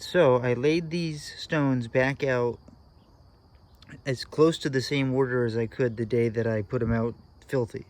So I laid these stones back out as close to the same order as I could the day that I put them out filthy.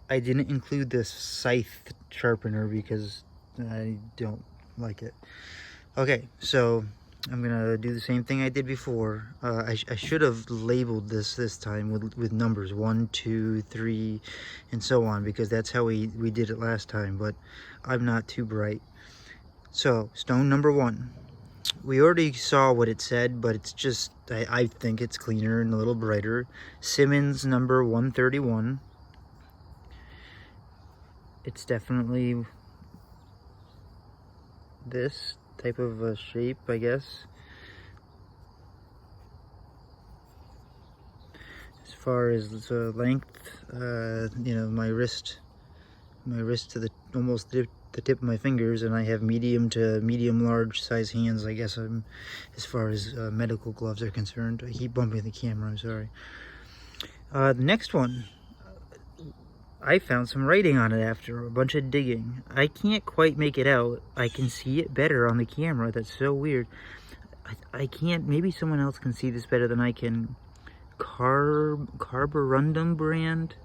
I didn't include this scythe sharpener because I don't like it. Okay, so I'm gonna do the same thing I did before. I should have labeled this time with numbers 1, 2, 3, and so on, because that's how we did it last time, but I'm not too bright. So, stone number 1. We already saw what it said, but it's just, I think it's cleaner and a little brighter. Simmons number 131. It's definitely this type of a shape, I guess. As far as the length, you know, my wrist to the almost the tip of my fingers, and I have medium to medium large size hands, I guess. As far as medical gloves are concerned. I keep bumping the camera, I'm sorry. The next one, I found some writing on it after a bunch of digging. I can't quite make it out. I can see it better on the camera. That's so weird. I can't, maybe someone else can see this better than I can. Carborundum brand.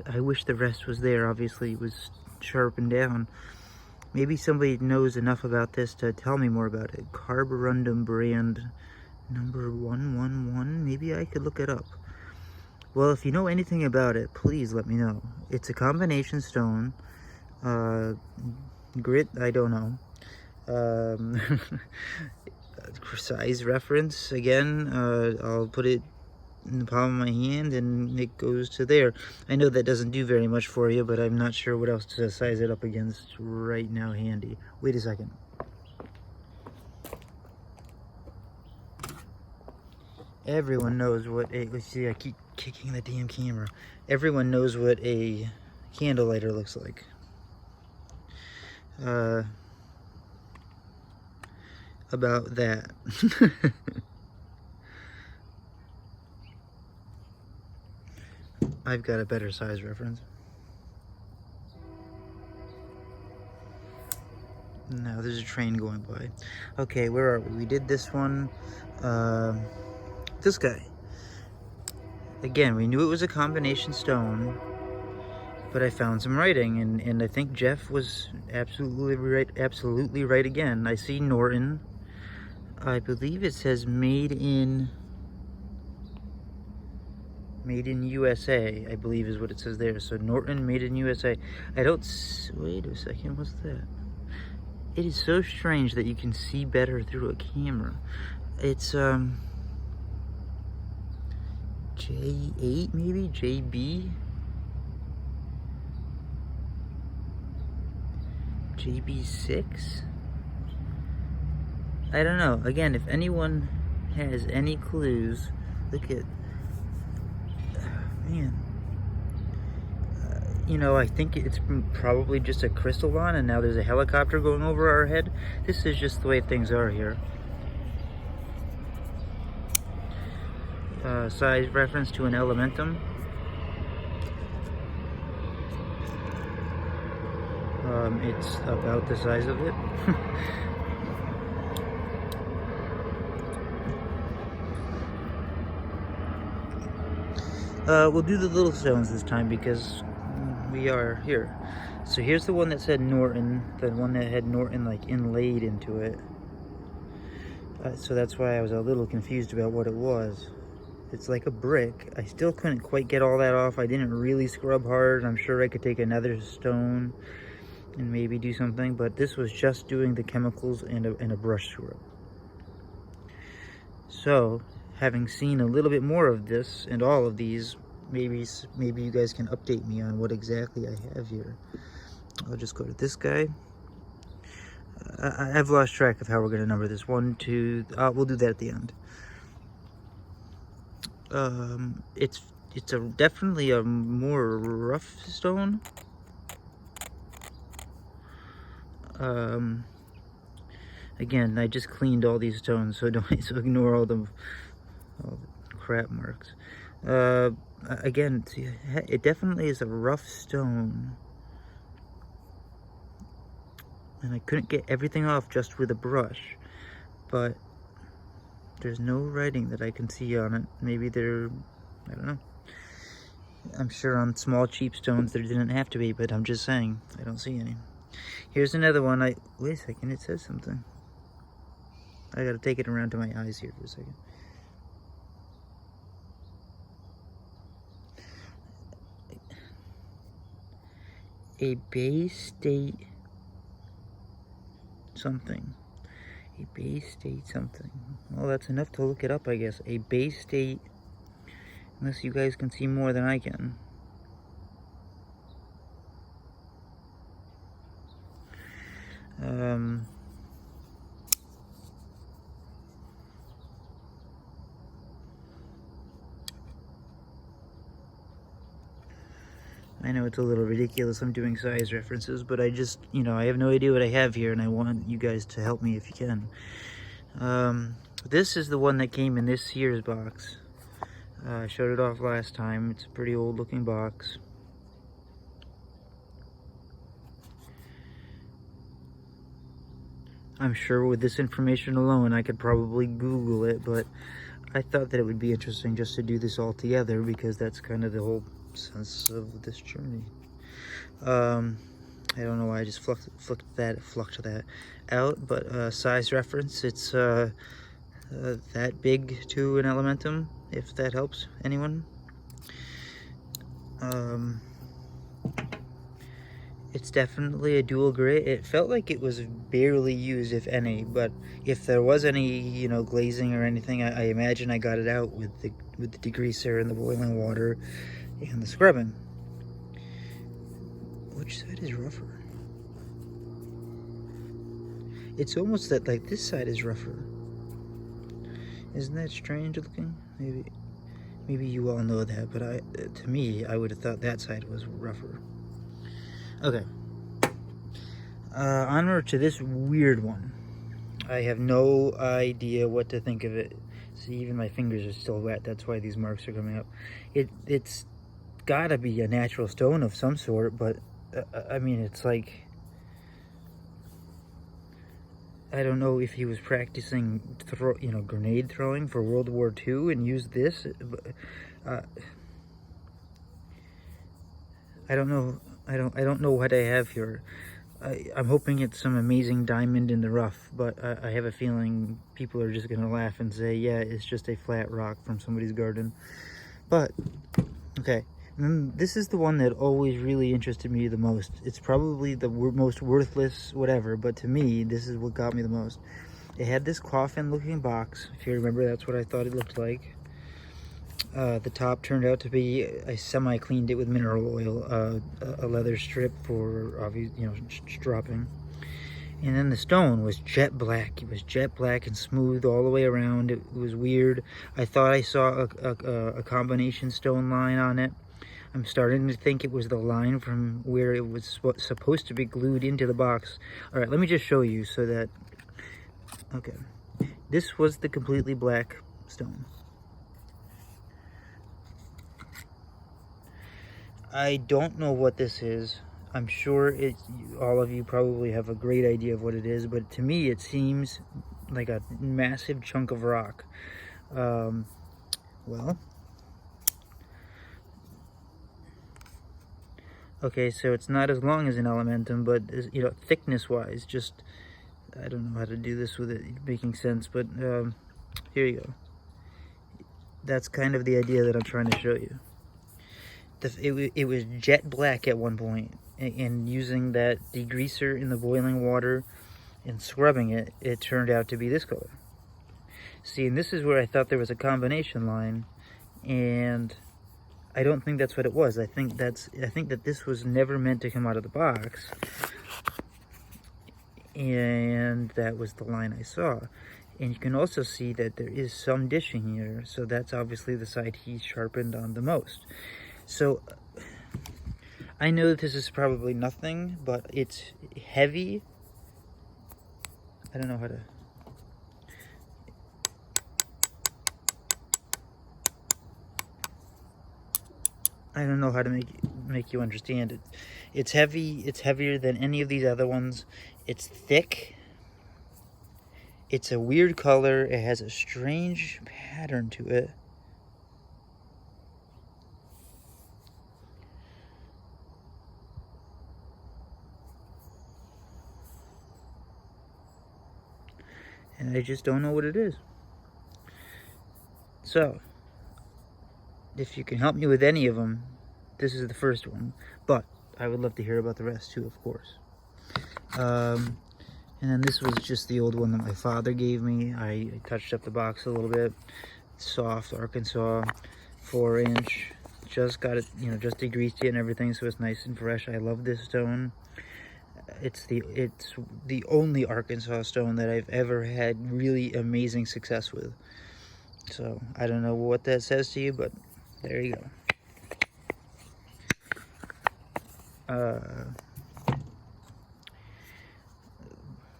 I wish the rest was there. Obviously it was sharpened down. Maybe somebody knows enough about this to tell me more about it. Carborundum brand number 111. Maybe I could look it up. Well, if you know anything about it, please let me know. It's a combination stone. Grit, I don't know. Size reference, again, I'll put it in the palm of my hand and it goes to there. I know that doesn't do very much for you, but I'm not sure what else to size it up against right now handy. Wait a second. Everyone knows what a, let's see, I keep kicking the damn camera. Everyone knows what a candle lighter looks like. About that. I've got a better size reference. Now there's a train going by. Okay, where are we? We did this one. This guy. Again, we knew it was a combination stone, but I found some writing, and I think Jeff was absolutely right again. I see Norton. I believe it says made in USA, I believe is what it says there. So Norton, made in USA. I don't, wait a second, what's that? It is so strange that you can see better through a camera. It's J8 maybe? JB? JB6? I don't know. Again, if anyone has any clues, look at, man. You know, I think it's probably just a crystalline, and now there's a helicopter going over our head. This is just the way things are here. Size reference to an elementum. It's about the size of it. We'll do the little stones this time because we are here. So here's the one that said Norton, the one that had Norton like inlaid into it. So that's why I was a little confused about what it was. It's like a brick. I still couldn't quite get all that off. I didn't really scrub hard. I'm sure I could take another stone and maybe do something, but this was just doing the chemicals and a brush scrub. So, having seen a little bit more of this and all of these, maybe you guys can update me on what exactly I have here. I'll just go to this guy. I've lost track of how we're going to number this. 1, 2, we'll do that at the end. It's definitely a more rough stone. Again, I just cleaned all these stones, so so ignore all the crap marks. Again, see, it definitely is a rough stone. and I couldn't get everything off just with a brush, but there's no writing that I can see on it. Maybe there, I don't know. I'm sure on small cheap stones there didn't have to be, but I'm just saying, I don't see any. Here's another one. Wait a second, it says something. I gotta take it around to my eyes here for a second. A Bay State something. A Bay State something. Well, that's enough to look it up, I guess. A Bay State, unless you guys can see more than I can. I know it's a little ridiculous I'm doing size references, but I just, you know, I have no idea what I have here, and I want you guys to help me if you can. This is the one that came in this Sears box. I showed it off last time. It's a pretty old looking box. I'm sure with this information alone I could probably Google it, but I thought that it would be interesting just to do this all together, because that's kind of the whole sense of this journey. I don't know why I just flucked that out, but size reference, it's that big to an Elementum, if that helps anyone. It's definitely a dual grit. It felt like it was barely used, if any, but if there was any, you know, glazing or anything, I imagine I got it out with the degreaser and the boiling water and the scrubbing. Which side is rougher? It's almost that like this side is rougher. Isn't that strange looking? Maybe you all know that, but to me, I would have thought that side was rougher. Okay. Onward to this weird one. I have no idea what to think of it. See, even my fingers are still wet. That's why these marks are coming up. It's gotta be a natural stone of some sort, but I mean, it's like, I don't know if he was practicing grenade throwing for World War II and used this. I don't know. I don't know what I have here. I'm hoping it's some amazing diamond in the rough, but I have a feeling people are just gonna laugh and say, yeah, it's just a flat rock from somebody's garden. But okay, and this is the one that always really interested me the most. It's probably the most worthless whatever, but to me, this is what got me the most. It had this coffin looking box. If you remember, that's what I thought it looked like. The top turned out to be, I semi-cleaned it with mineral oil, a leather strip for obvious, dropping. And then the stone was jet black. It was jet black and smooth all the way around. It was weird. I thought I saw a combination stone line on it. I'm starting to think it was the line from where it was supposed to be glued into the box. All right, let me just show you so that, okay. This was the completely black stone. I don't know what this is. I'm sure all of you probably have a great idea of what it is, but to me it seems like a massive chunk of rock. Well, okay, so it's not as long as an Elementum, but thickness-wise, just, I don't know how to do this with it making sense, but here you go. That's kind of the idea that I'm trying to show you. It was jet black at one point, and using that degreaser in the boiling water and scrubbing it, it turned out to be this color. See, and this is where I thought there was a combination line, and I don't think that's what it was. I think that this was never meant to come out of the box, and that was the line I saw. And you can also see that there is some dishing here, so that's obviously the side he sharpened on the most. So I know that this is probably nothing, but it's heavy. I don't know how to. I don't know how to make you understand it. It's heavy. It's heavier than any of these other ones, It's thick. It's a weird color. It has a strange pattern to it. And I just don't know what it is. So, if you can help me with any of them, this is the first one. But I would love to hear about the rest too, of course. And then this was just the old one that my father gave me. I touched up the box a little bit. Soft Arkansas, 4-inch. Just got it, you know, just degreased it and everything, so it's nice and fresh. I love this stone. It's the only Arkansas stone that I've ever had really amazing success with. So I don't know what that says to you, but there you go.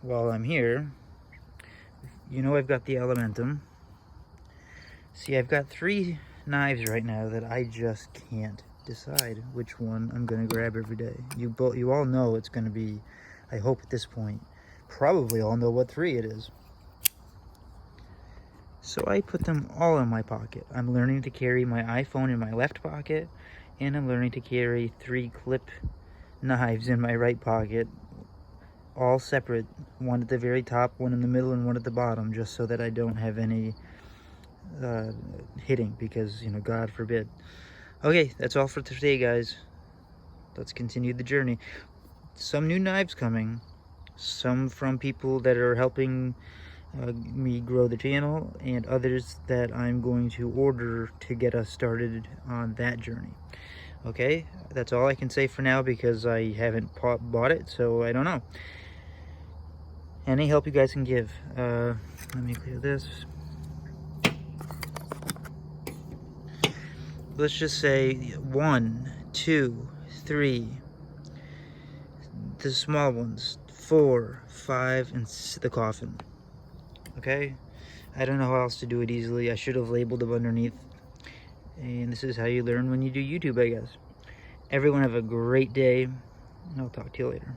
While I'm here, you know I've got the Elementum. See, I've got 3 knives right now that I just can't decide which one I'm gonna grab every day. You all know it's gonna be, I hope at this point, probably all know what 3 it is. So I put them all in my pocket. I'm learning to carry my iPhone in my left pocket, and I'm learning to carry 3 clip knives in my right pocket, all separate, one at the very top, one in the middle, and one at the bottom, just so that I don't have any hitting, because, you know, God forbid. Okay, that's all for today, guys. Let's continue the journey. Some new knives coming, some from people that are helping me grow the channel, and others that I'm going to order to get us started on that journey. Okay, that's all I can say for now, because I haven't bought it, so I don't know. Any help you guys can give. Let me clear this. Let's just say 1, 2, 3, the small ones, 4, 5, and the coffin. Okay? I don't know how else to do it easily. I should have labeled them underneath. And this is how you learn when you do YouTube, I guess. Everyone have a great day, and I'll talk to you later.